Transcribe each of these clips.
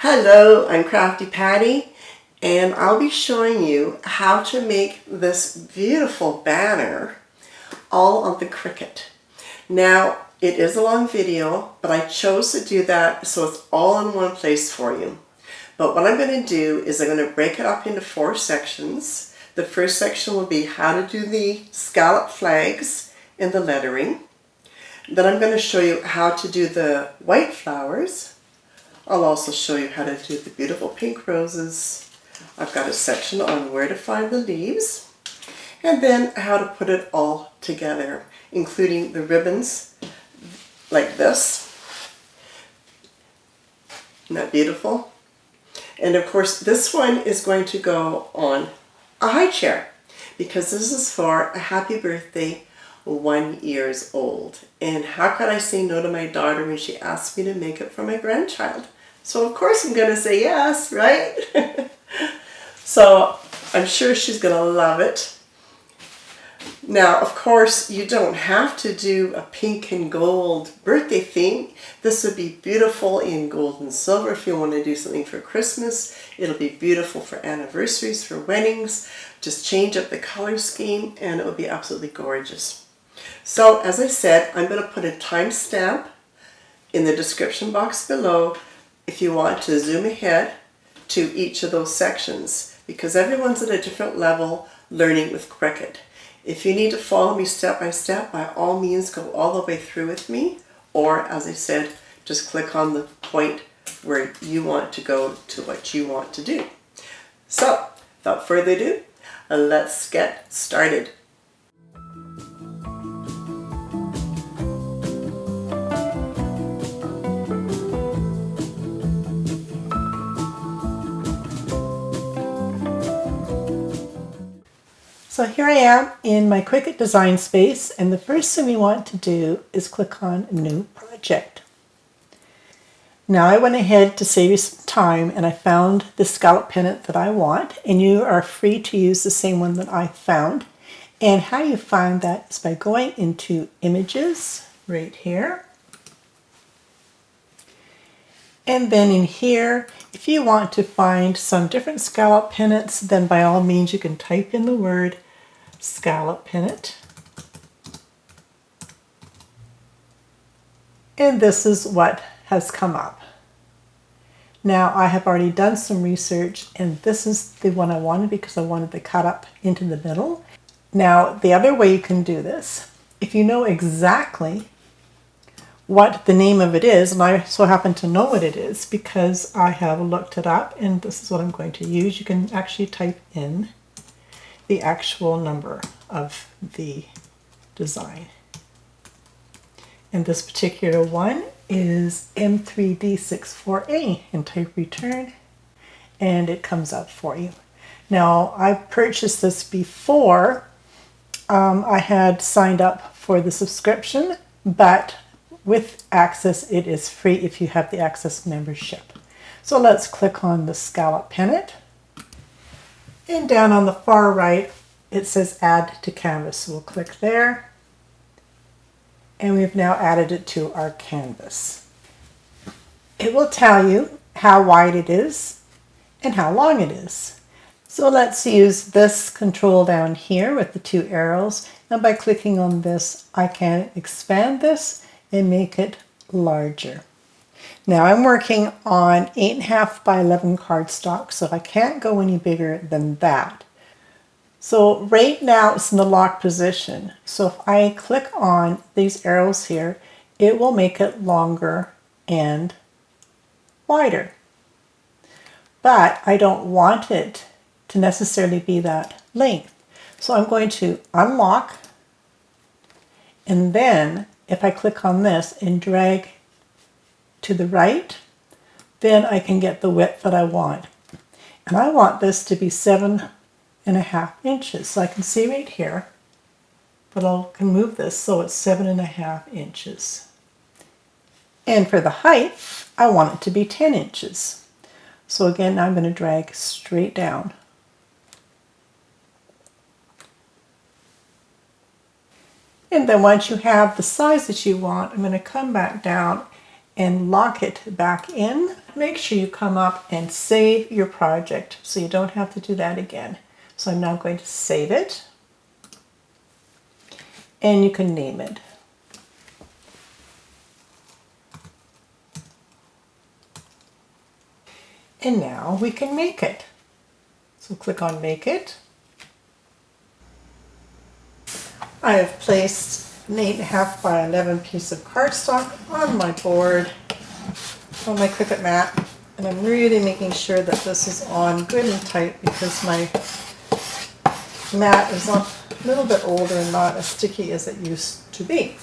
Hello, I'm Crafty Patty, and I'll be showing you how to make this beautiful banner all on the Cricut. Now, it is a long video, but I chose to do that so it's all in one place for you. But what I'm going to do is I'm going to break it up into 4 sections. The first section will be how to do the scallop flags and the lettering. Then I'm going to show you how to do the white flowers. I'll also show you how to do the beautiful pink roses. I've got a section on where to find the leaves, and then how to put it all together, including the ribbons like this. Isn't that beautiful? And of course this one is going to go on a high chair because this is for a happy birthday 1 year old. And how could I say no to my daughter when she asked me to make it for my grandchild? So of course I'm going to say yes, right? So I'm sure she's going to love it. Now, of course, you don't have to do a pink and gold birthday theme. This would be beautiful in gold and silver if you want to do something for Christmas. It'll be beautiful for anniversaries, for weddings. Just change up the color scheme and it will be absolutely gorgeous. So, as I said, I'm going to put a timestamp in the description box below if you want to zoom ahead to each of those sections, because everyone's at a different level learning with Cricut. If you need to follow me step by step, by all means go all the way through with me, or as I said, just click on the point where you want to go to what you want to do. So, without further ado, let's get started. So here I am in my Cricut design space, and the first thing we want to do is click on New Project. Now I went ahead to save you some time and I found the scallop pennant that I want, and you are free to use the same one that I found. And how you find that is by going into Images right here. And then in here, if you want to find some different scallop pennants, then by all means you can type in the word scallop pennant. And this is what has come up. Now I have already done some research, and this is the one I wanted because I wanted to cut up into the middle. Now the other way you can do this, if you know exactly what the name of it is, and I so happen to know what it is because I have looked it up and this is what I'm going to use, you can actually type in the actual number of the design. And this particular one is M3D64A, and type return and it comes up for you. Now I purchased this before I had signed up for the subscription, but with Access it is free if you have the Access membership. So let's click on the scallop pennant. And down on the far right, it says Add to Canvas. So we'll click there. And we've now added it to our canvas. It will tell you how wide it is and how long it is. So let's use this control down here with the 2 arrows. And by clicking on this, I can expand this and make it larger. Now I'm working on 8.5 by 11 cardstock, so I can't go any bigger than that. So right now it's in the lock position. So if I click on these arrows here, it will make it longer and wider. But I don't want it to necessarily be that length. So I'm going to unlock, and then if I click on this and drag to the right, then I can get the width that I want. And I want this to be 7.5 inches. So I can see right here, but I can move this so it's 7.5 inches. And for the height, I want it to be 10 inches. So again, I'm going to drag straight down. And then once you have the size that you want, I'm going to come back down and lock it back in make sure you come up and save your project so you don't have to do that again. So I'm now going to save it, and you can name it. And now we can make it. So click on Make It. I have placed an 8.5 by 11 piece of cardstock on my board, on my Cricut mat, and I'm really making sure that this is on good and tight because my mat is a little bit older and not as sticky as it used to be.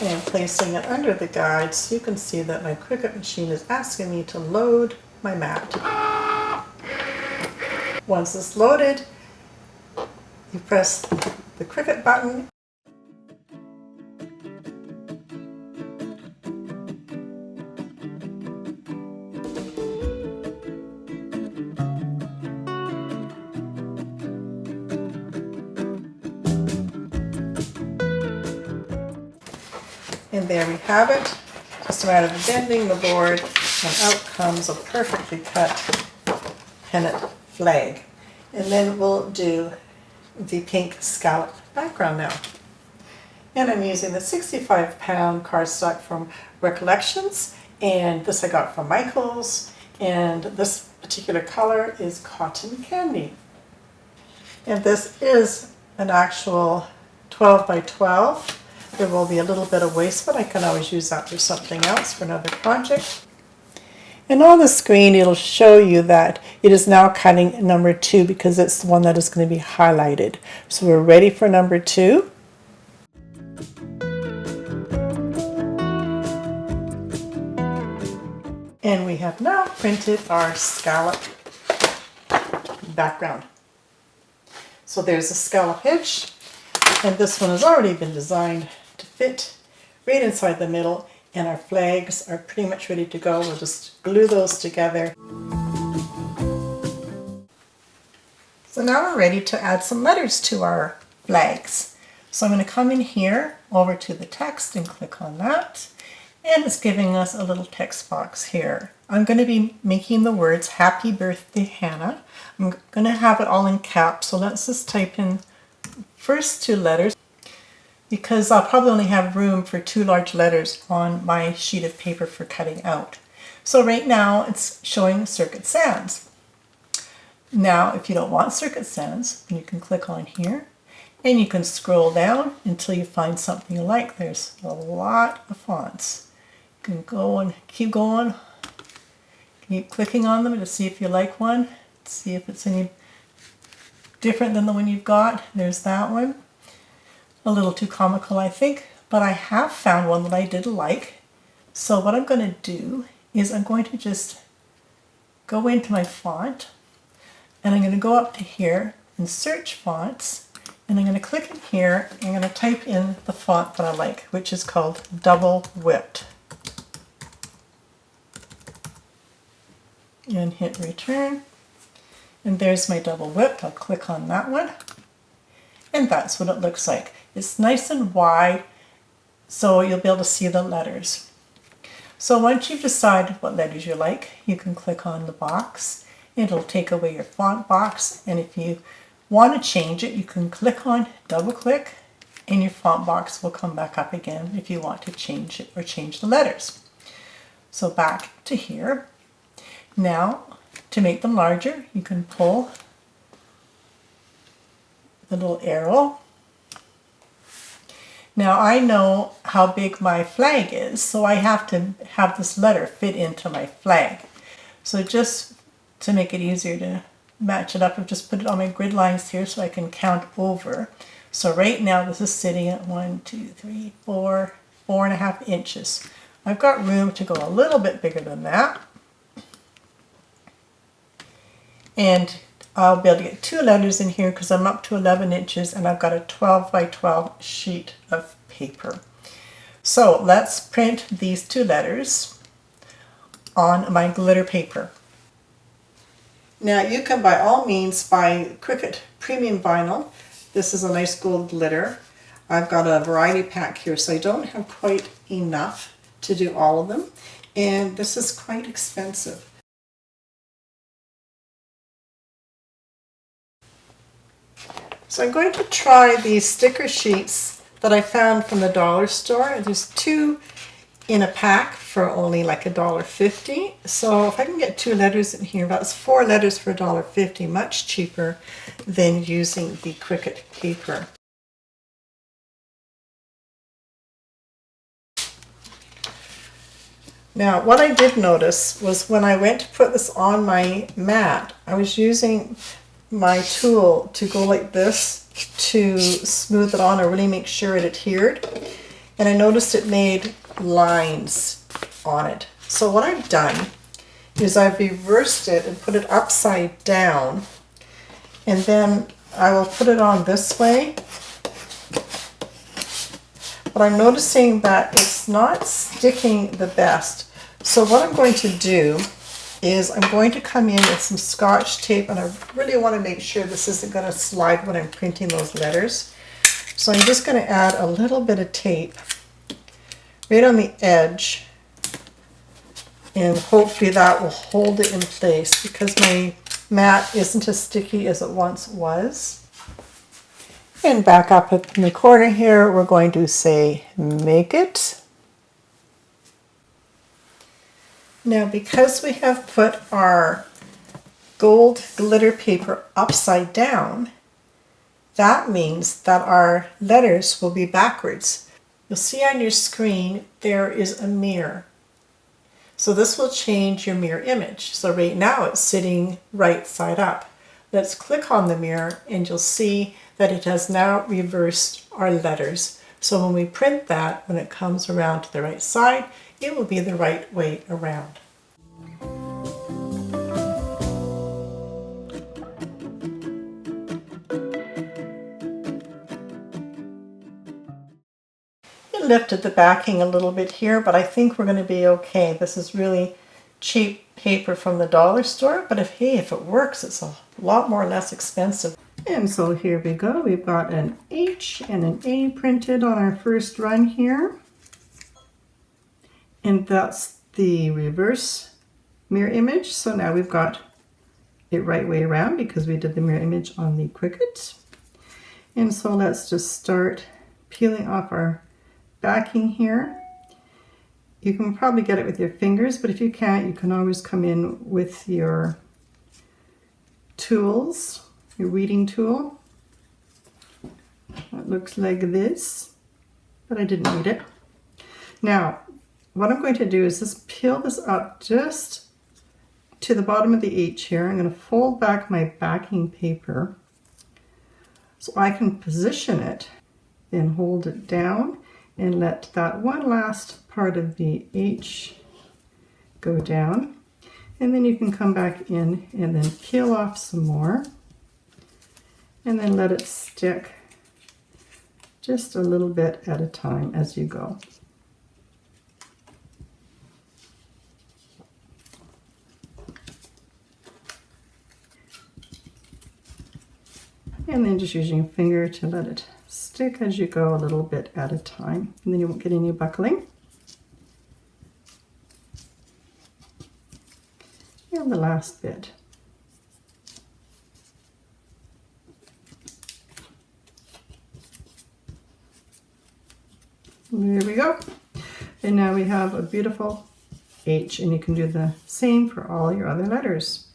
And placing it under the guide so you can see that my Cricut machine is asking me to load my mat. Once it's loaded, you press the Cricut button. And there we have it. Just a matter of bending the board, and out comes a perfectly cut pennant flag. And then we'll do the pink scallop background now. And I'm using the 65-pound cardstock from Recollections, and this I got from Michael's, and this particular color is Cotton Candy. And this is an actual 12 by 12. There will be a little bit of waste, but I can always use that for something else, for another project. And on the screen, it'll show you that it is now cutting number 2 because it's the one that is going to be highlighted. So we're ready for number 2. And we have now printed our scallop background. So there's a scallop edge, and this one has already been designed to fit right inside the middle, and our flags are pretty much ready to go. We'll just glue those together. So now we're ready to add some letters to our flags. So I'm going to come in here over to the text and click on that, and it's giving us a little text box here. I'm going to be making the words Happy Birthday Hannah. I'm going to have it all in caps, so let's just type in first 2 letters, because I'll probably only have room for 2 large letters on my sheet of paper for cutting out. So right now it's showing Circuit Sans. Now if you don't want Circuit Sans, then you can click on here and you can scroll down until you find something you like. There's a lot of fonts. You can go and keep going, keep clicking on them to see if you like one, see if it's any different than the one you've got. There's that one. A little too comical, I think, but I have found one that I did like. So what I'm going to do is I'm going to just go into my font, and I'm going to go up to here and search fonts, and I'm going to click in here and I'm going to type in the font that I like, which is called Double Whipped. And hit return. And there's my Double Whipped. I'll click on that one. And that's what it looks like. It's nice and wide, so you'll be able to see the letters. So once you've decided what letters you like, you can click on the box. It'll take away your font box, and if you want to change it, you can click on, double click, and your font box will come back up again if you want to change it or change the letters. So back to here. Now, to make them larger, you can pull the little arrow. Now I know how big my flag is, so I have to have this letter fit into my flag. So just to make it easier to match it up, I've just put it on my grid lines here so I can count over. So right now this is sitting at 1, 2, 3, 4, 4.5 inches. I've got room to go a little bit bigger than that. And I'll be able to get 2 letters in here because I'm up to 11 inches and I've got a 12 by 12 sheet of paper. So let's print these 2 letters on my glitter paper. Now you can by all means buy Cricut Premium Vinyl. This is a nice gold glitter. I've got a variety pack here, so I don't have quite enough to do all of them. And this is quite expensive. So I'm going to try these sticker sheets that I found from the dollar store. There's 2 in a pack for only like $1.50. So if I can get 2 letters in here, that's 4 letters for $1.50, much cheaper than using the Cricut paper. Now, what I did notice was when I went to put this on my mat, I was using my tool to go like this to smooth it on or really make sure it adhered. And I noticed it made lines on it. So what I've done is I've reversed it and put it upside down. And then I will put it on this way. But I'm noticing that it's not sticking the best. So what I'm going to do is I'm going to come in with some Scotch tape, and I really want to make sure this isn't going to slide when I'm printing those letters. So I'm just going to add a little bit of tape right on the edge, and hopefully that will hold it in place because my mat isn't as sticky as it once was. And back up in the corner here, we're going to say, make it. Now, because we have put our gold glitter paper upside down, that means that our letters will be backwards. You'll see on your screen, there is a mirror. So this will change your mirror image. So right now it's sitting right side up. Let's click on the mirror and you'll see that it has now reversed our letters. So when we print that, when it comes around to the right side, it will be the right way around. It lifted the backing a little bit here, but I think we're going to be okay. This is really cheap paper from the dollar store, but if it works, it's a lot more or less expensive. And so here we go. We've got an H and an A printed on our first run here. And that's the reverse mirror image. So now we've got it right way around because we did the mirror image on the Cricut. And so let's just start peeling off our backing here. You can probably get it with your fingers, but if you can't, you can always come in with your tools, your weeding tool. It looks like this, but I didn't need it. Now, what I'm going to do is just peel this up just to the bottom of the H here. I'm going to fold back my backing paper so I can position it, then hold it down and let that one last part of the H go down. And then you can come back in and then peel off some more and then let it stick just a little bit at a time as you go. And then just using your finger to let it stick as you go a little bit at a time. And then you won't get any buckling. And the last bit. There we go. And now we have a beautiful H, and you can do the same for all your other letters.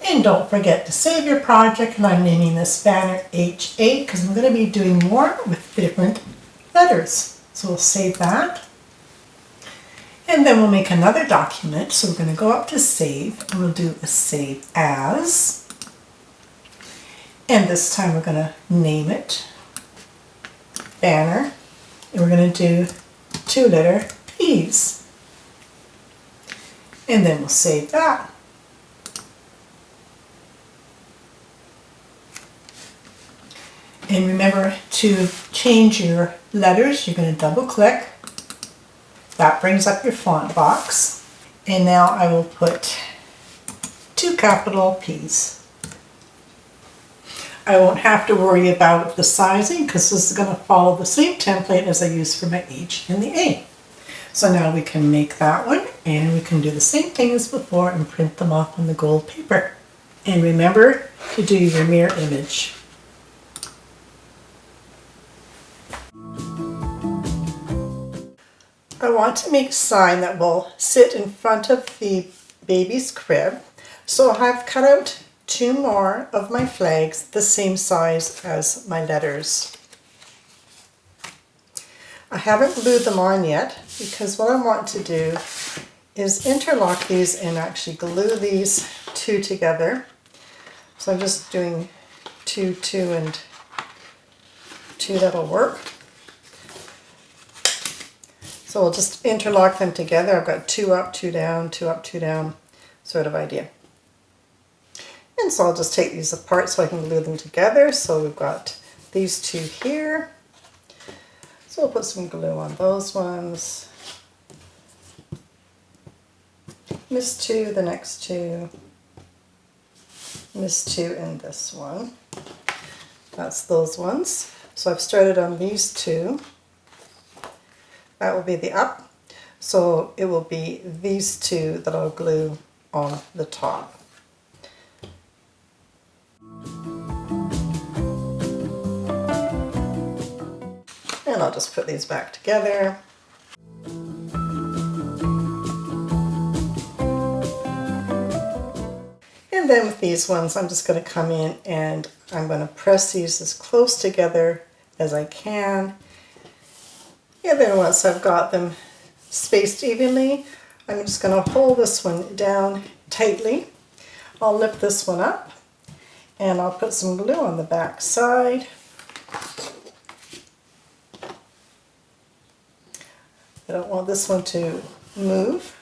And don't forget to save your project, and I'm naming this banner H8 because I'm going to be doing more with different letters. So we'll save that. And then we'll make another document. So we're going to go up to save, and we'll do a save as. And this time we're going to name it banner. And we're going to do 2-letter P's. And then we'll save that. And remember to change your letters, you're going to double click. That brings up your font box. And now I will put 2 capital P's. I won't have to worry about the sizing because this is going to follow the same template as I used for my H and the A. So now we can make that one, and we can do the same thing as before and print them off on the gold paper. And remember to do your mirror image. I want to make a sign that will sit in front of the baby's crib. So I've cut out 2 more of my flags the same size as my letters. I haven't glued them on yet because what I want to do is interlock these and actually glue these 2 together. So I'm just doing 2, 2, and 2, that'll work. So we'll just interlock them together. I've got 2 up, 2 down, 2 up, 2 down sort of idea. And so I'll just take these apart so I can glue them together. So we've got these 2 here. So we'll put some glue on those ones. Miss 2, the next 2. Miss 2 and this one. That's those ones. So I've started on these 2. That will be the up. So it will be these 2 that I'll glue on the top. And I'll just put these back together. And then with these ones, I'm just going to come in and I'm going to press these as close together as I can. And then once I've got them spaced evenly, I'm just going to hold this one down tightly. I'll lift this one up and I'll put some glue on the back side. I don't want this one to move.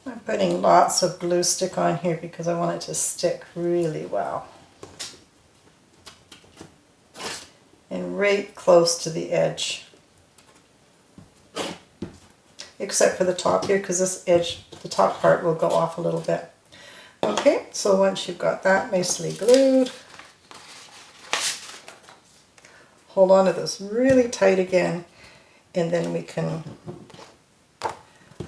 I'm putting lots of glue stick on here because I want it to stick really well. And right close to the edge. Except for the top here, because this edge, the top part will go off a little bit. Okay, so once you've got that nicely glued, hold on to this really tight again, and then we can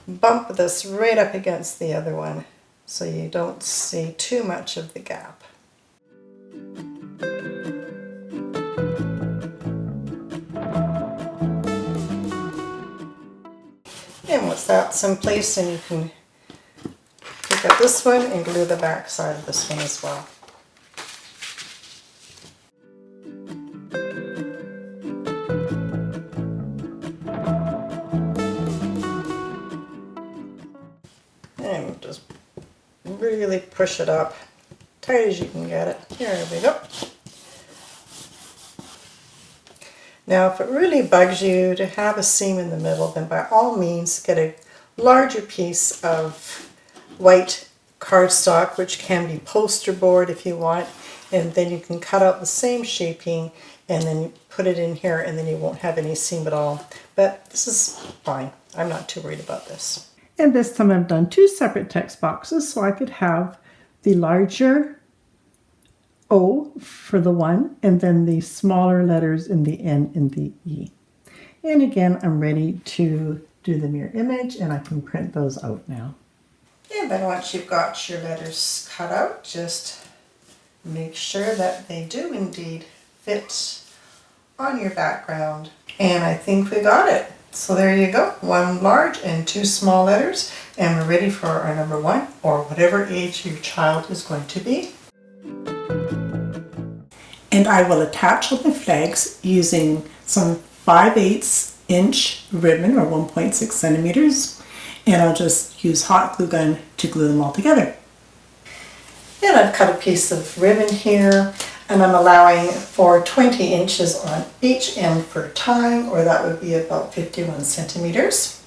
bump this right up against the other one so you don't see too much of the gap. And once that's in place, then you can pick up this one and glue the back side of this one as well. And just really push it up, tight as you can get it. Here we go. Now, if it really bugs you to have a seam in the middle, then by all means get a larger piece of white cardstock, which can be poster board if you want, and then you can cut out the same shaping and then you put it in here and then you won't have any seam at all. But this is fine. I'm not too worried about this. And this time I've done 2 separate text boxes so I could have the larger O for the one, and then the smaller letters in the N and the E. And again, I'm ready to do the mirror image, and I can print those out now. And then once you've got your letters cut out, just make sure that they do indeed fit on your background. And I think we got it. So there you go, 1 large and 2 small letters, and we're ready for our number 1, or whatever age your child is going to be. And I will attach all the flags using some 5/8 inch ribbon, or 1.6 centimeters, and I'll just use hot glue gun to glue them all together. And I've cut a piece of ribbon here, and I'm allowing for 20 inches on each end for time, or that would be about 51 centimeters.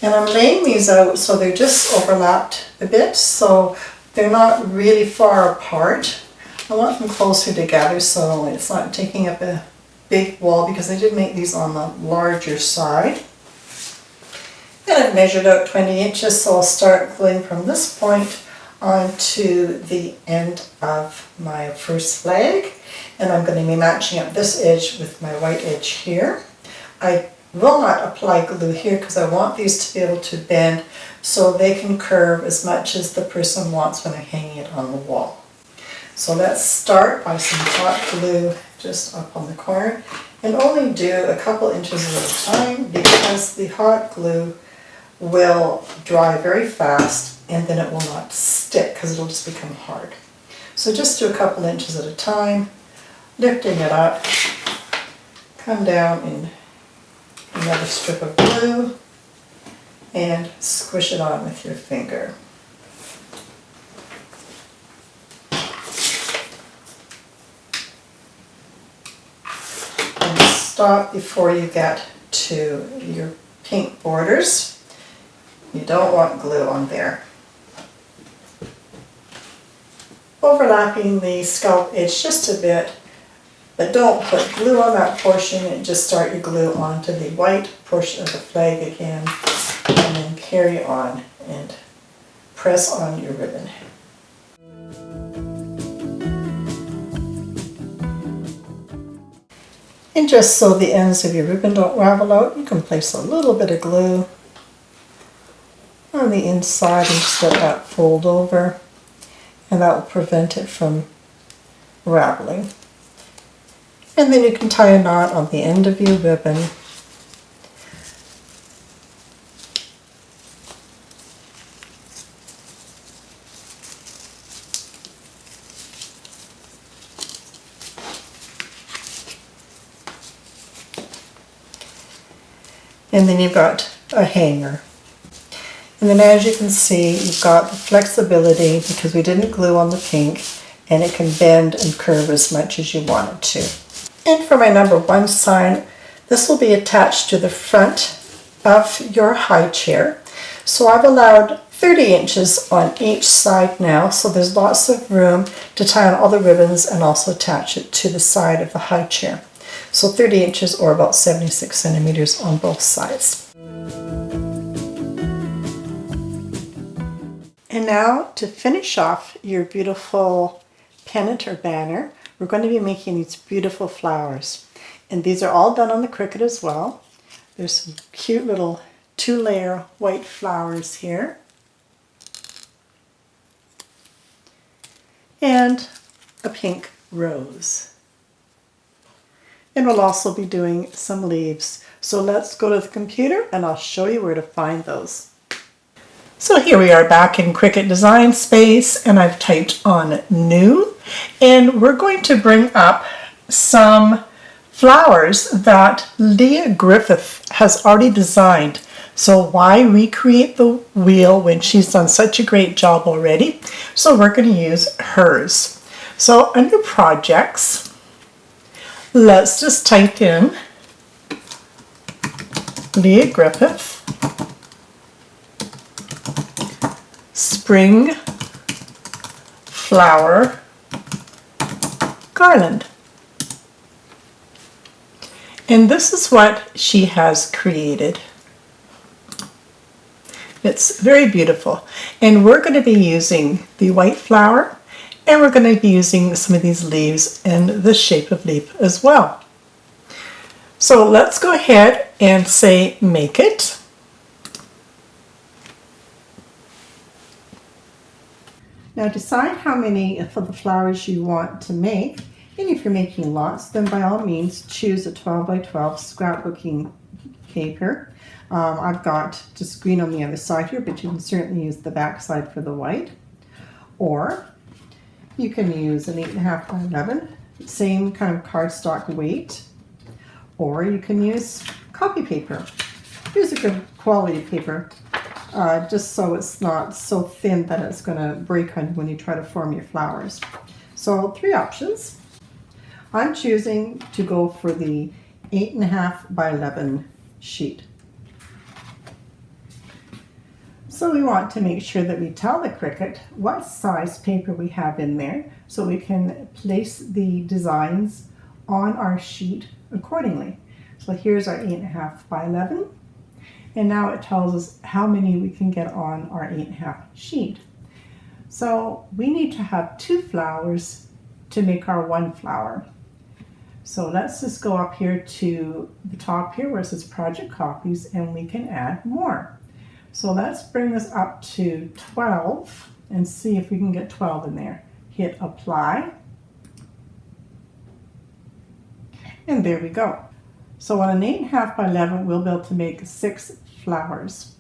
And I'm laying these out so they're just overlapped a bit, so they're not really far apart. I want them closer together so it's not taking up a big wall, because I did make these on the larger side. And I've measured out 20 inches, so I'll start gluing from this point onto the end of my first flag. And I'm going to be matching up this edge with my white edge here. I will not apply glue here because I want these to be able to bend so they can curve as much as the person wants when I'm hanging it on the wall. So let's start by some hot glue just up on the corner, and only do a couple inches at a time because the hot glue will dry very fast and then it will not stick because it'll just become hard. So just do a couple inches at a time, lifting it up, come down in another strip of glue and squish it on with your finger. And stop before you get to your pink borders. You don't want glue on there. Overlapping the scallop edge just a bit, but don't put glue on that portion and just start your glue onto the white portion of the flag again, and then carry on and press on your ribbon. And just so the ends of your ribbon don't ravel out, you can place a little bit of glue on the inside and just let that fold over, and that will prevent it from raveling. And then you can tie a knot on the end of your ribbon. And then you've got a hanger. And then as you can see, you've got the flexibility because we didn't glue on the pink, and it can bend and curve as much as you want it to. And for my number 1 sign, this will be attached to the front of your high chair. So I've allowed 30 inches on each side now, so there's lots of room to tie on all the ribbons and also attach it to the side of the high chair. So 30 inches or about 76 centimeters on both sides. And now to finish off your beautiful pennant or banner, we're going to be making these beautiful flowers. And these are all done on the Cricut as well. There's some cute little 2-layer white flowers here. And a pink rose. And we'll also be doing some leaves. So let's go to the computer and I'll show you where to find those. So here we are back in Cricut Design Space, and I've typed on new, and we're going to bring up some flowers that Leah Griffith has already designed. So why recreate the wheel when she's done such a great job already? So we're going to use hers. So under projects, let's just type in Leah Griffith Spring Flower Garland. And this is what she has created. It's very beautiful. And we're going to be using the white flower, and we're going to be using some of these leaves in the shape of leaf as well. So let's go ahead and say make it. Now decide how many of the flowers you want to make, and if you're making lots, then by all means choose a 12 by 12 scrapbooking paper. I've got just green on the other side here, but you can certainly use the back side for the white. Or you can use an 8.5 by 11, same kind of cardstock weight. Or you can use copy paper. Here's a good quality paper. Just so it's not so thin that it's going to break on you when you try to form your flowers. So 3 options. I'm choosing to go for the 8.5 by 11 sheet. So we want to make sure that we tell the Cricut what size paper we have in there so we can place the designs on our sheet accordingly. So here's our 8.5 by 11. And now it tells us how many we can get on our 8.5 sheet. So we need to have 2 flowers to make our 1 flower. So let's just go up here to the top here where it says project copies, and we can add more. So let's bring this up to 12 and see if we can get 12 in there. Hit apply. And there we go. So on an 8.5 by 11, we'll be able to make 6 flowers.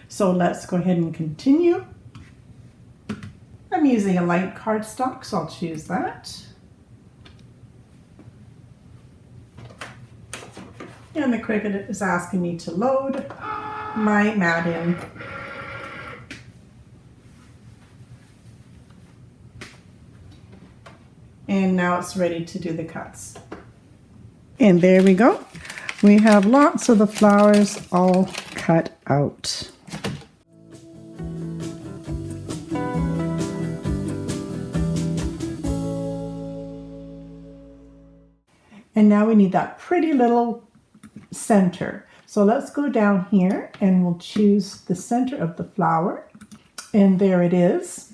So let's go ahead and continue. I'm using a light cardstock, so I'll choose that. And the Cricut is asking me to load my mat in. And now it's ready to do the cuts. And there we go. We have lots of the flowers all cut out. And now we need that pretty little center. So let's go down here and we'll choose the center of the flower. And there it is.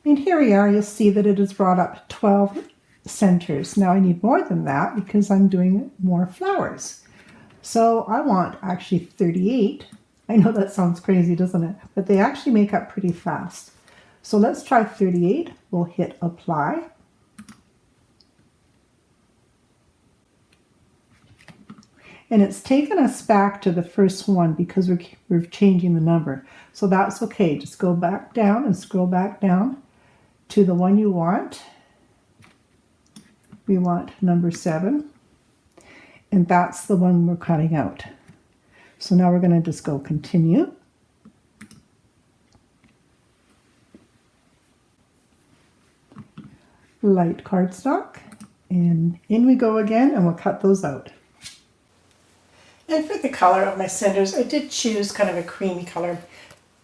And here we are. You'll see that it has brought up 12 centers. Now I need more than that because I'm doing more flowers. So I want actually 38. I know that sounds crazy, doesn't it? But they actually make up pretty fast. So let's try 38. We'll hit apply. And it's taken us back to the first one because we're changing the number. So that's okay. Just go back down and scroll back down to the one you want. We want number 7. And that's the one we're cutting out. So now we're going to just go continue. Light cardstock. And in we go again, and we'll cut those out. And for the color of my cinders, I did choose kind of a creamy color.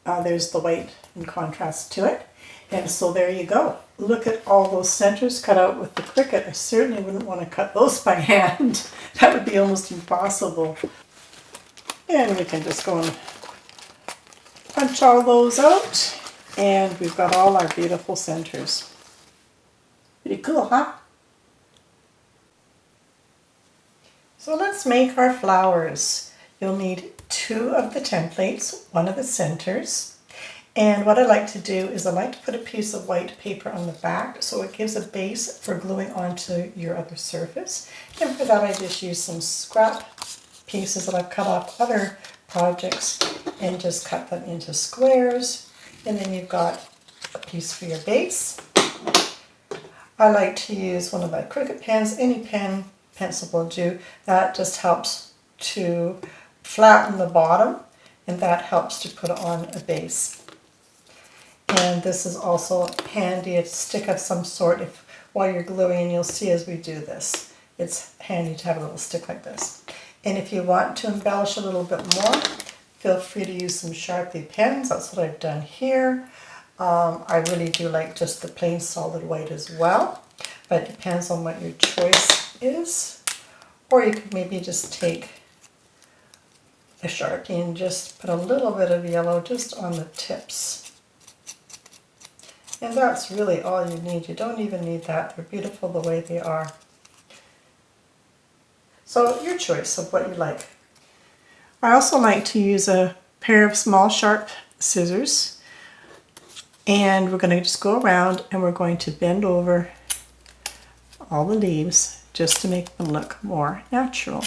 There's the white in contrast to it. And so there you go. Look at all those centers cut out with the Cricut. I certainly wouldn't want to cut those by hand. That would be almost impossible. And we can just go and punch all those out. And we've got all our beautiful centers. Pretty cool, huh? So let's make our flowers. You'll need 2 of the templates, 1 of the centers. And what I like to do is I like to put a piece of white paper on the back so it gives a base for gluing onto your other surface. And for that I just use some scrap pieces that I've cut off other projects and just cut them into squares. And then you've got a piece for your base. I like to use one of my Cricut pens, any pen, pencil will do. That just helps to flatten the bottom, and that helps to put it on a base. And this is also handy, a stick of some sort if while you're gluing, and you'll see as we do this, it's handy to have a little stick like this. And if you want to embellish a little bit more, feel free to use some Sharpie pens. That's what I've done here. I really do like just the plain solid white as well, but it depends on what your choice is. Or you could maybe just take a Sharpie and just put a little bit of yellow just on the tips. And that's really all you need. You don't even need that. They're beautiful the way they are. So your choice of what you like. I also like to use a pair of small sharp scissors, and we're going to just go around and we're going to bend over all the leaves just to make them look more natural.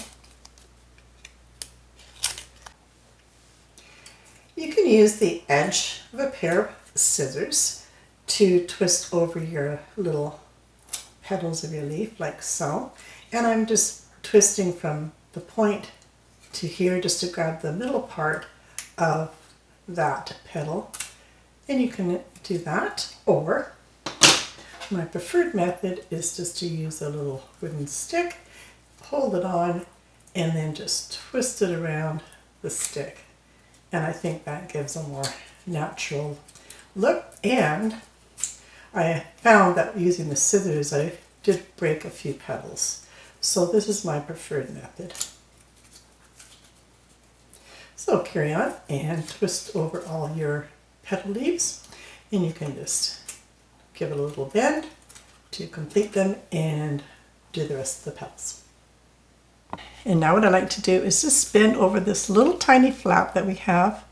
You can use the edge of a pair of scissors to twist over your little petals of your leaf like so. And I'm just twisting from the point to here just to grab the middle part of that petal. And you can do that, or my preferred method is just to use a little wooden stick, hold it on, and then just twist it around the stick. And I think that gives a more natural look. And I found that using the scissors, I did break a few petals. So this is my preferred method. So carry on and twist over all your petal leaves, and you can just give it a little bend to complete them and do the rest of the petals. And now what I like to do is just bend over this little tiny flap that we have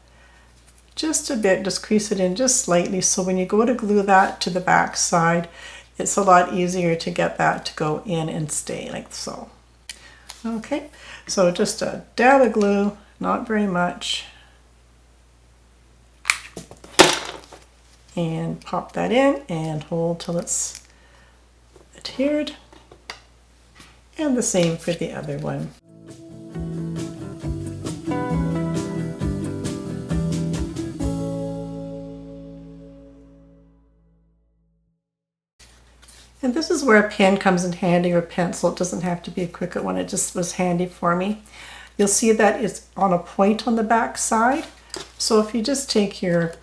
just a bit, just crease it in just slightly, so when you go to glue that to the back side, it's a lot easier to get that to go in and stay like so. Okay, so just a dab of glue, not very much, and pop that in and hold till it's adhered, and the same for the other one. And this is where a pen comes in handy, or a pencil. It doesn't have to be a Cricut one, it just was handy for me. You'll see that it's on a point on the back side. So if you just take your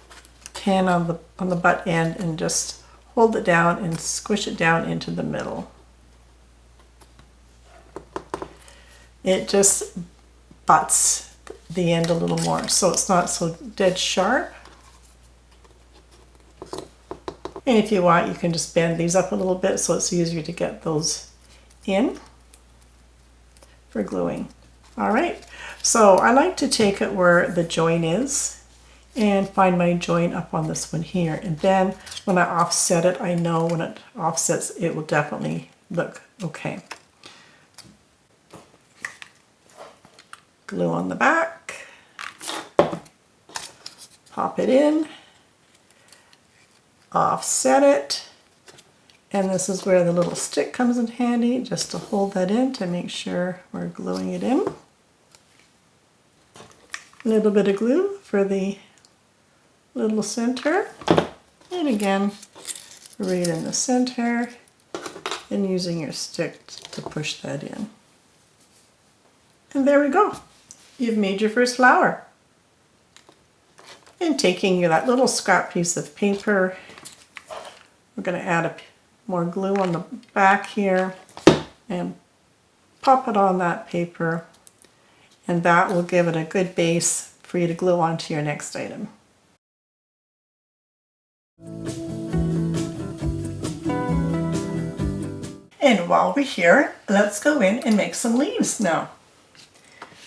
pen on the butt end and just hold it down and squish it down into the middle, it just butts the end a little more, so it's not so dead sharp. And if you want, you can just bend these up a little bit so it's easier to get those in for gluing. All right, so I like to take it where the join is and find my join up on this one here. And then when I offset it, I know when it offsets, it will definitely look okay. Glue on the back, pop it in, offset it, and this is where the little stick comes in handy, just to hold that in to make sure we're gluing it in. A little bit of glue for the little center, and again right in the center, and using your stick to push that in. And there we go. You've made your first flower. And taking that little scrap piece of paper, we're going to add more glue on the back here and pop it on that paper, and that will give it a good base for you to glue onto your next item. And while we're here, let's go in and make some leaves now.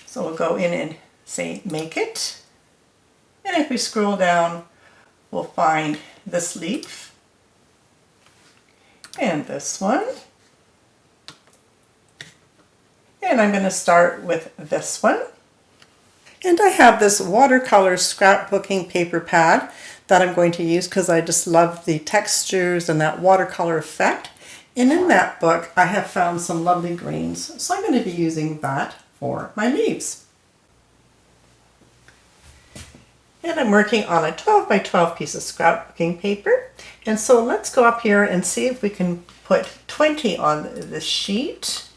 So we'll go in and say make it, and if we scroll down, we'll find this leaf and this one, and I'm going to start with this one. And I have this watercolor scrapbooking paper pad that I'm going to use because I just love the textures and that watercolor effect. And in that book I have found some lovely greens, so I'm going to be using that for my leaves. And I'm working on a 12 by 12 piece of scrapbooking paper. And so let's go up here and see if we can put 20 on the sheet.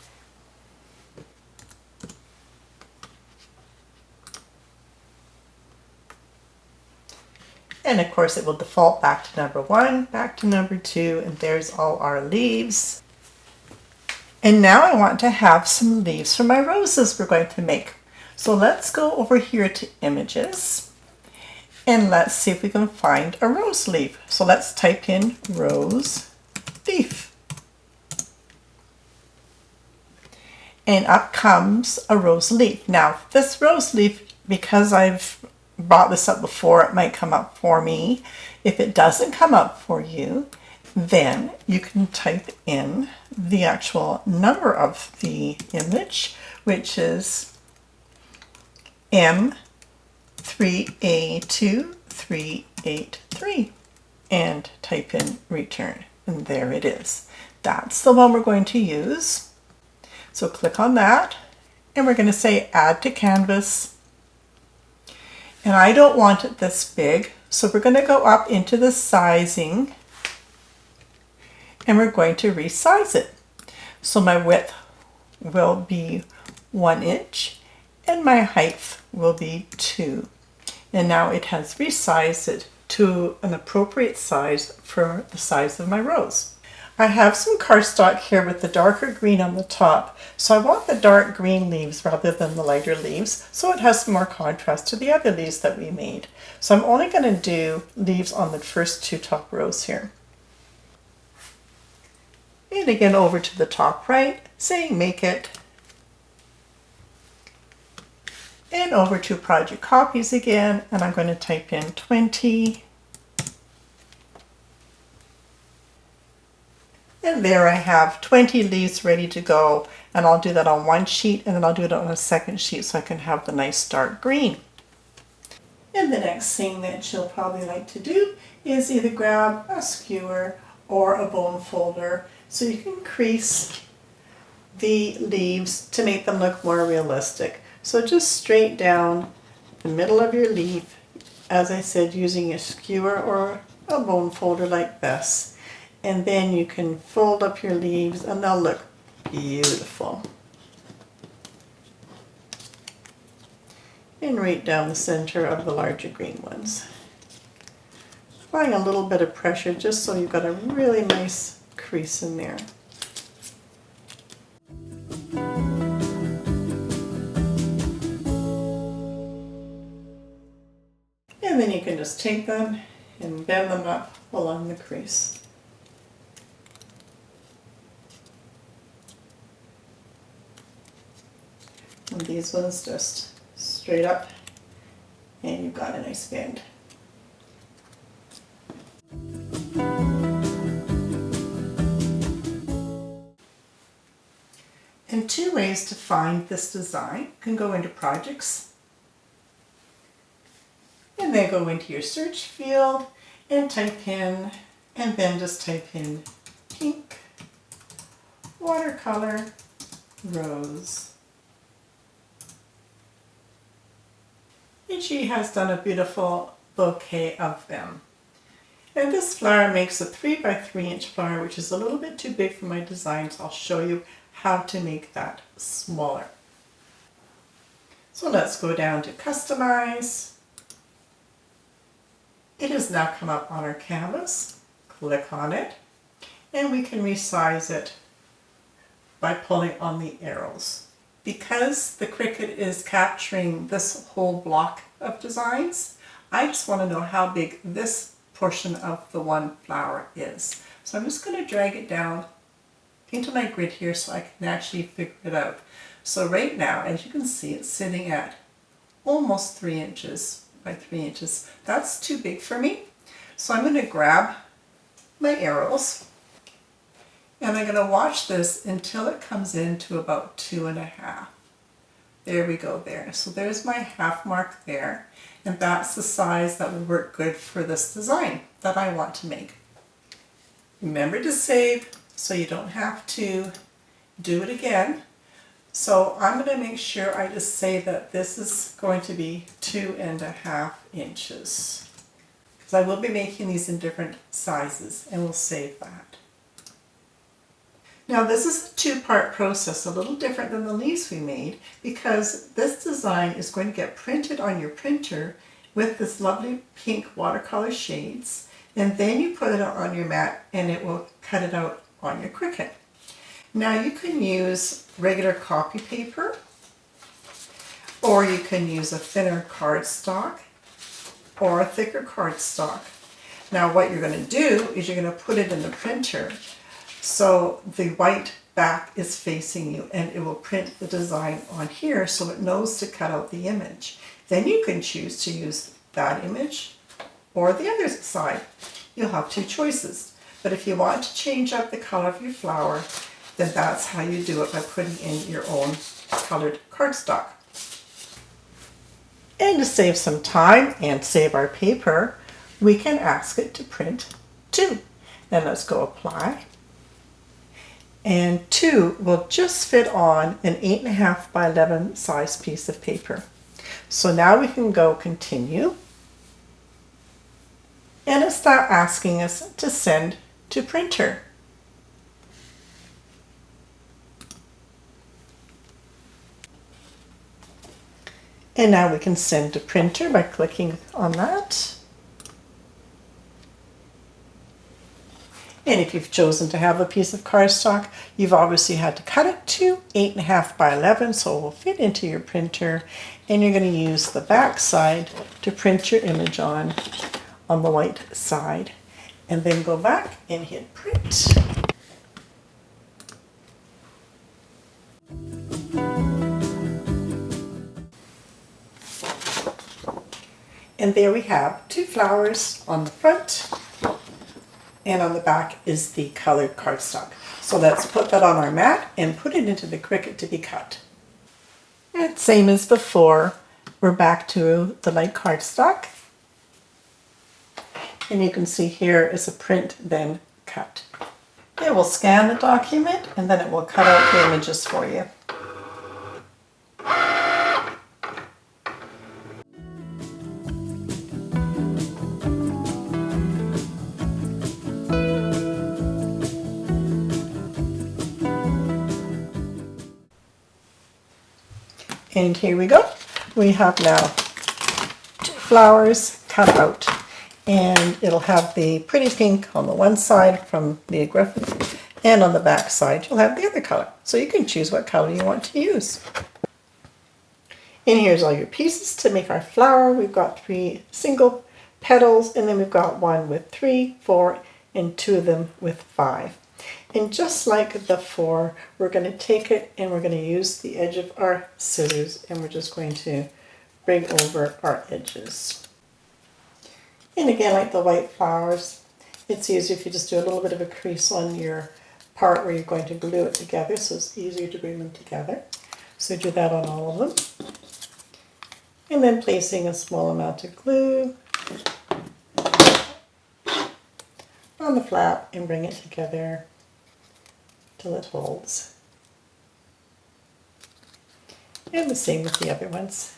And of course it will default back to number 1, back to number 2, and there's all our leaves. And now I want to have some leaves for my roses we're going to make. So let's go over here to images and let's see if we can find a rose leaf. So let's type in rose leaf. And up comes a rose leaf. Now this rose leaf, because I've brought this up before, it might come up for me. If it doesn't come up for you, then you can type in the actual number of the image, which is M3A2383, and type in return, and there it is. That's the one we're going to use. So click on that, and we're going to say add to canvas. And I don't want it this big, so we're going to go up into the sizing and we're going to resize it. So my width will be 1 inch and my height will be 2. And now it has resized it to an appropriate size for the size of my rose. I have some cardstock here with the darker green on the top, so I want the dark green leaves rather than the lighter leaves, so it has some more contrast to the other leaves that we made. So I'm only going to do leaves on the first two top rows here. And again over to the top right, saying make it. And over to project copies again, and I'm going to type in 20. And there I have 20 leaves ready to go, and I'll do that on one sheet and then I'll do it on a second sheet so I can have the nice dark green. And the next thing that you'll probably like to do is either grab a skewer or a bone folder so you can crease the leaves to make them look more realistic. So just straight down the middle of your leaf, as I said, using a skewer or a bone folder like this. And then you can fold up your leaves and they'll look beautiful. And right down the center of the larger green ones. Applying a little bit of pressure just so you've got a really nice crease in there. And then you can just take them and bend them up along the crease. And these ones just straight up and you've got a nice bend. And two ways to find this design. You can go into projects and then go into your search field and type in, and then just type in pink, watercolor, rose. And she has done a beautiful bouquet of them. And this flower makes a 3 by 3 inch flower, which is a little bit too big for my designs. I'll show you how to make that smaller. So let's go down to customize. It has now come up on our canvas. Click on it and we can resize it by pulling on the arrows. Because the Cricut is capturing this whole block of designs, I just want to know how big this portion of the one flower is. So I'm just going to drag it down into my grid here so I can actually figure it out. So right now, as you can see, it's sitting at almost 3 inches by 3 inches. That's too big for me. So I'm going to grab my arrows and I'm going to watch this until it comes into about 2.5. There we go there. So there's my half mark there. And that's the size that would work good for this design that I want to make. Remember to save so you don't have to do it again. So I'm going to make sure I just say that this is going to be 2.5 inches. Because I will be making these in different sizes and we'll save that. Now this is a two-part process, a little different than the leaves we made, because this design is going to get printed on your printer with this lovely pink watercolor shades, and then you put it on your mat and it will cut it out on your Cricut. Now you can use regular copy paper, or you can use a thinner cardstock or a thicker cardstock. Now what you're going to do is you're going to put it in the printer so the white back is facing you and it will print the design on here so it knows to cut out the image. Then you can choose to use that image or the other side. You'll have two choices. But if you want to change up the color of your flower, then that's how you do it, by putting in your own colored cardstock. And to save some time and save our paper, we can ask it to print 2. Then let's go apply. And 2 will just fit on an 8.5 by 11 size piece of paper. So now we can go continue. And it's now asking us to send to printer. And now we can send to printer by clicking on that. And if you've chosen to have a piece of cardstock, you've obviously had to cut it to 8.5 by 11 so it will fit into your printer. And you're going to use the back side to print your image on the white side. And then go back and hit print. And there we have 2 flowers on the front, and on the back is the colored cardstock. So let's put that on our mat and put it into the Cricut to be cut. And same as before, we're back to the light cardstock. And you can see here is a print then cut. It will scan the document and then it will cut out the images for you. And here we go. We have now 2 flowers cut out, and it'll have the pretty pink on the one side from the graphic, and on the back side you'll have the other color. So you can choose what color you want to use. And here's all your pieces to make our flower. We've got 3 single petals, and then we've got one with 3, 4, and 2 of them with 5. And just like before, we're going to take it and we're going to use the edge of our scissors, and we're just going to bring over our edges. And again, like the white flowers, it's easier if you just do a little bit of a crease on your part where you're going to glue it together, so it's easier to bring them together. So do that on all of them. And then placing a small amount of glue on the flap and bring it together till it holds. And the same with the other ones.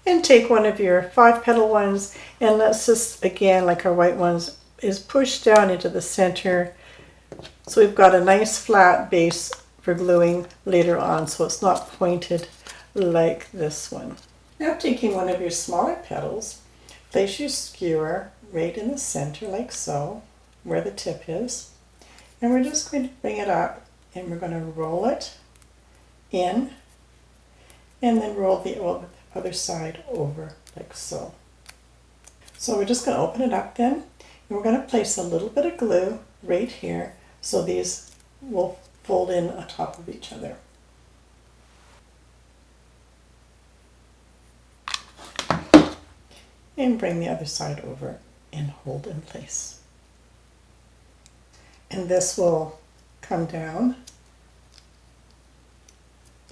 And take one of your 5 petal ones, and let's just, again, like our white ones, is push down into the center. So we've got a nice flat base for gluing later on, so it's not pointed like this one. Now taking one of your smaller petals, place your skewer right in the center like so, where the tip is, and we're just going to bring it up and we're going to roll it in and then roll the other side over like so. So we're just going to open it up then, and we're going to place a little bit of glue right here so these will fold in on top of each other. And bring the other side over and hold in place. And this will come down.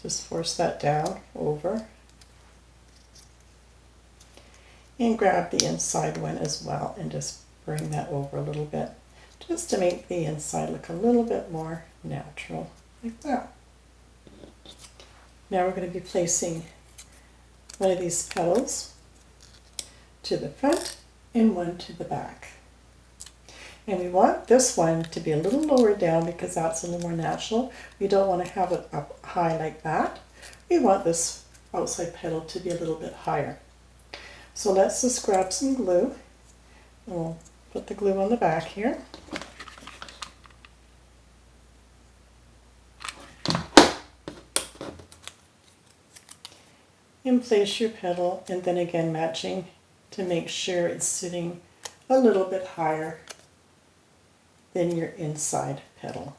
Just force that down over. And grab the inside one as well and just bring that over a little bit, just to make the inside look a little bit more natural, like that. Now we're going to be placing one of these petals to the front and one to the back. And we want this one to be a little lower down because that's a little more natural. We don't want to have it up high like that. We want this outside petal to be a little bit higher. So let's just grab some glue. We'll put the glue on the back here. And place your petal, and then again matching to make sure it's sitting a little bit higher than your inside petal.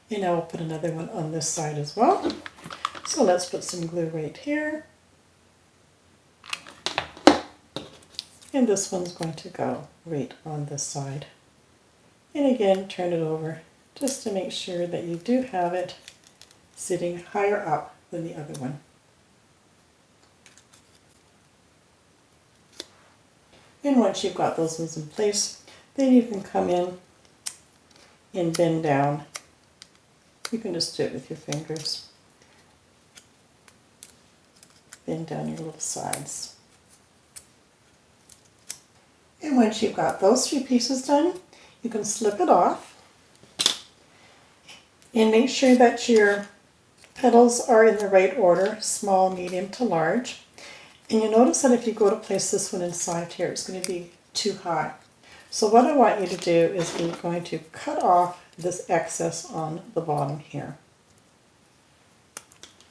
And now we'll put another one on this side as well. So let's put some glue right here. And this one's going to go right on this side. And again, turn it over just to make sure that you do have it sitting higher up than the other one. And once you've got those ones in place, then you can come in and bend down. You can just do it with your fingers. Bend down your little sides. And once you've got those 3 pieces done, you can slip it off. And make sure that your petals are in the right order, small, medium to large. And you notice that if you go to place this one inside here, it's going to be too high. So what I want you to do is we're going to cut off this excess on the bottom here.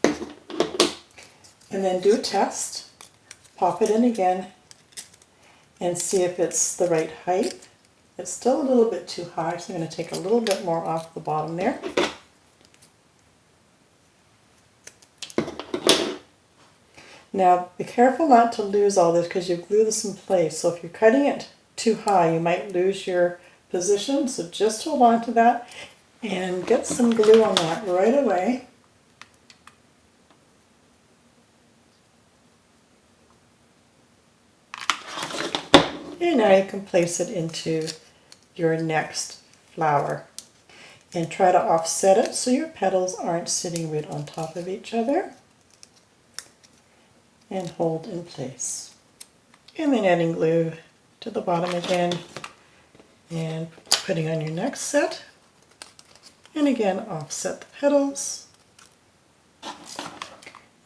And then do a test, pop it in again, and see if it's the right height. It's still a little bit too high, so I'm going to take a little bit more off the bottom there. Now be careful not to lose all this because you glue this in place. So if you're cutting it too high, you might lose your position. So just hold on to that and get some glue on that right away. And now you can place it into your next flower. And try to offset it so your petals aren't sitting right on top of each other. And hold in place. And then adding glue to the bottom again and putting on your next set. And again, offset the petals.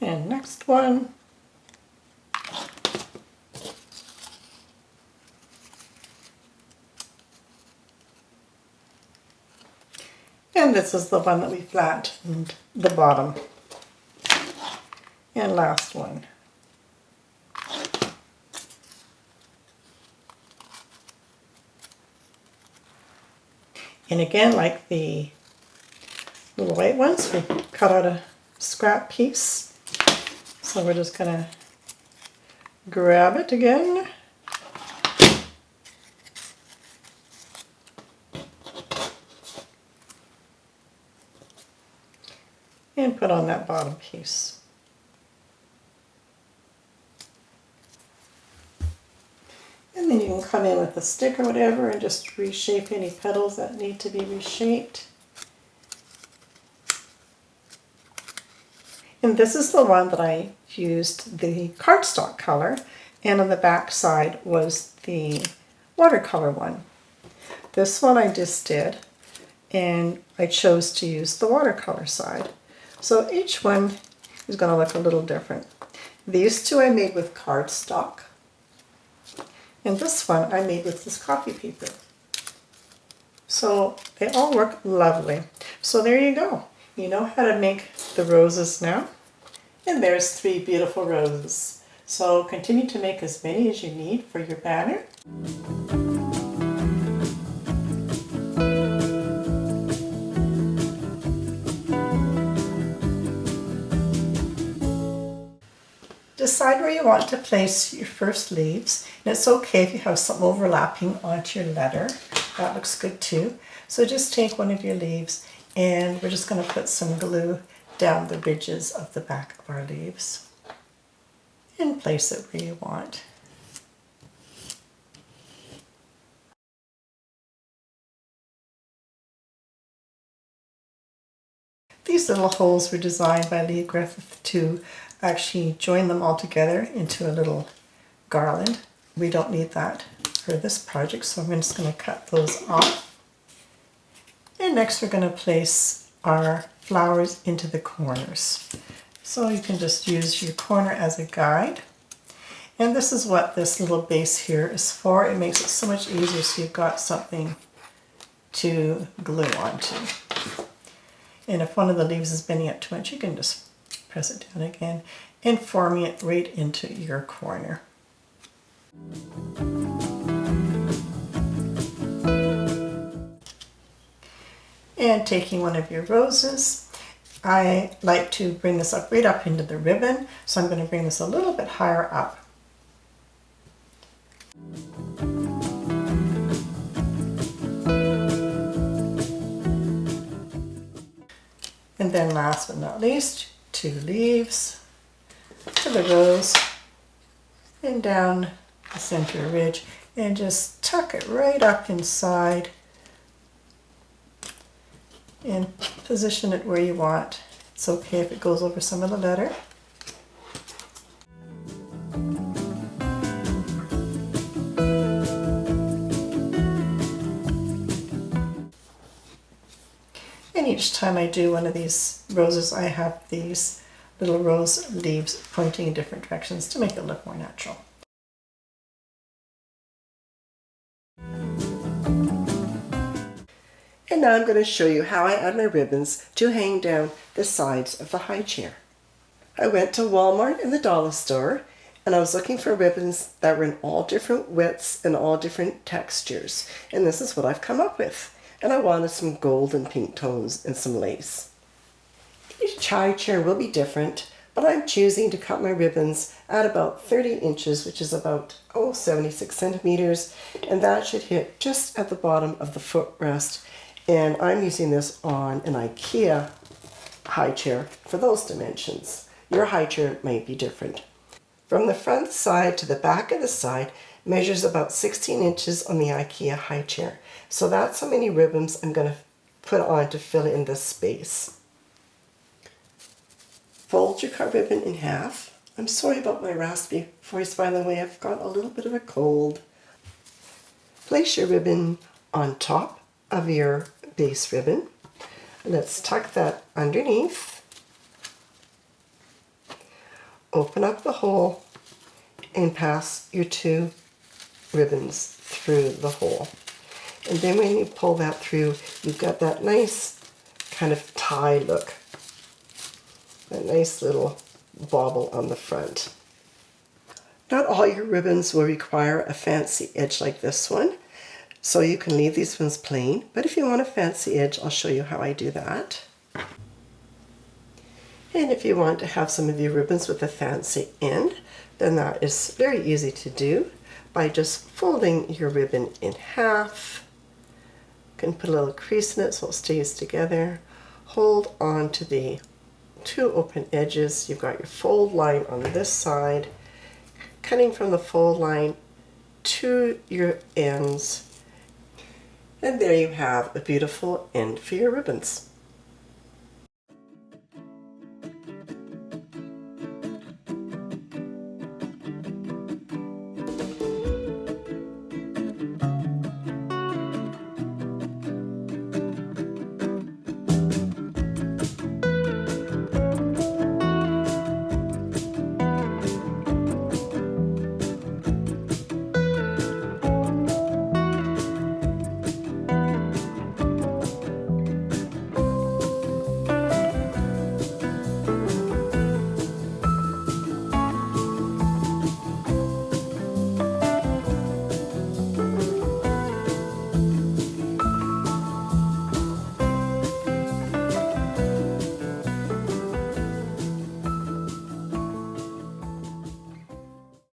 And next one. And this is the one that we flattened the bottom. And last one. And again, like the little white ones, we cut out a scrap piece. So we're just going to grab it again. And put on that bottom piece. And then you can come in with a stick or whatever and just reshape any petals that need to be reshaped. And this is the one that I used the cardstock color, and on the back side was the watercolor one. This one I just did, and I chose to use the watercolor side. So each one is going to look a little different. These two I made with cardstock. And this one I made with this copy paper. So they all work lovely. So there you go. You know how to make the roses now. And there's 3 beautiful roses. So continue to make as many as you need for your banner. Decide where you want to place your first leaves, and it's okay if you have some overlapping onto your letter. That looks good too. So just take one of your leaves, and we're just going to put some glue down the ridges of the back of our leaves and place it where you want. These little holes were designed by Lee Griffith to actually join them all together into a little garland. We don't need that for this project, so I'm just going to cut those off. And next we're going to place our flowers into the corners. So you can just use your corner as a guide. And this is what this little base here is for. It makes it so much easier so you've got something to glue onto. And if one of the leaves is bending up too much, you can just press it down again and forming it right into your corner. And taking one of your roses, I like to bring this up right up into the ribbon, so I'm going to bring this a little bit higher up. And then last but not least, 2 leaves to the rose and down the center ridge, and just tuck it right up inside and position it where you want. It's okay if it goes over some of the letter. And each time I do one of these roses, I have these little rose leaves pointing in different directions to make it look more natural. And now I'm going to show you how I add my ribbons to hang down the sides of the high chair. I went to Walmart and the dollar store, and I was looking for ribbons that were in all different widths and all different textures. And this is what I've come up with. And I wanted some gold and pink tones and some lace. Each high chair will be different, but I'm choosing to cut my ribbons at about 30 inches, which is about 76 centimeters, and that should hit just at the bottom of the footrest. And I'm using this on an IKEA high chair for those dimensions. Your high chair might be different. From the front side to the back of the side measures about 16 inches on the IKEA high chair. So that's how many ribbons I'm going to put on to fill in this space. Fold your cut ribbon in half. I'm sorry about my raspy voice, by the way. I've got a little bit of a cold. Place your ribbon on top of your base ribbon. Let's tuck that underneath. Open up the hole and pass your two ribbons through the hole. And then when you pull that through, you've got that nice kind of tie look. That nice little bobble on the front. Not all your ribbons will require a fancy edge like this one, so you can leave these ones plain, but if you want a fancy edge, I'll show you how I do that. And if you want to have some of your ribbons with a fancy end, then that is very easy to do by just folding your ribbon in half. You can put a little crease in it so it stays together. Hold on to the two open edges. You've got your fold line on this side, cutting from the fold line to your ends, and there you have a beautiful end for your ribbons.